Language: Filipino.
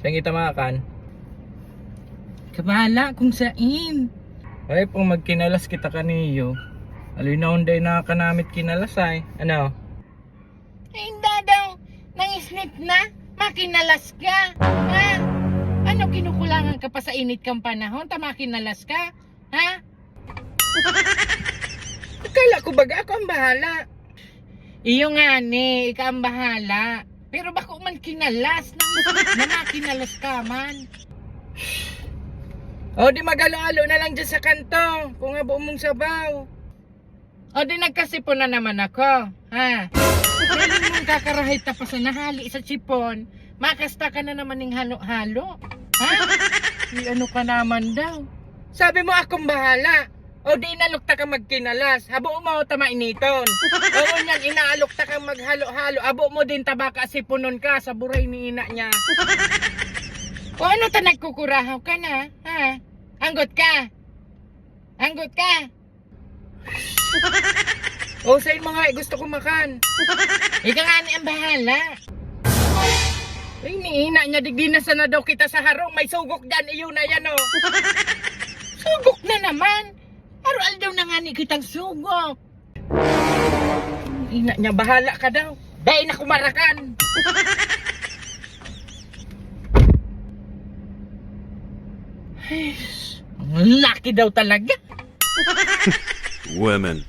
Saan kita makan? Kabala kung sain. Ay, pang magkinalas kita kaniyo. Aloy na unday na kanamit kinalas ay. Ano? Ay, hindi daw. Nangisnit na. Makinalas ka. Ha? Ano kinukulangan ka pa sa init kang panahon? Makinalas ka? Ha? Akala ko baga ako ang bahala. Iyo nga ni, ikaw ang bahala. Pero bako man kinalas. Nangisnit na makinalas ka man. O di magalo-alo na lang dyan sa kanto. Kung nga buong mong sabaw. O di nagkasipon na naman ako. Ha? Dahil mong kakarahay tapos na nahali sa sipon. Makasta ka na naman ng halo-halo. Ha? Di ano ka naman daw. Sabi mo akong bahala. O di inalukta ka magkinalas. Habo mo tama initon. O nyan inaalukta ka maghalo-halo. Abo mo din tabaka sipunon ka sa buray ni ina niya. O ano ta nagkukurahaw ka na? Ha? Anggot ka? Anggot ka? O sa'yo mga gusto ko makan. Ikaw nga ni ang bahala. Ay ni ina niya digdinasan na daw kita sa harong. May sugok dyan. Iyo na yan o. Sugok na naman. Aral daw na nga ni kitang sugok. Ina niya bahala ka daw. Dahil na kumarakan. Ang laki daw talaga. Women.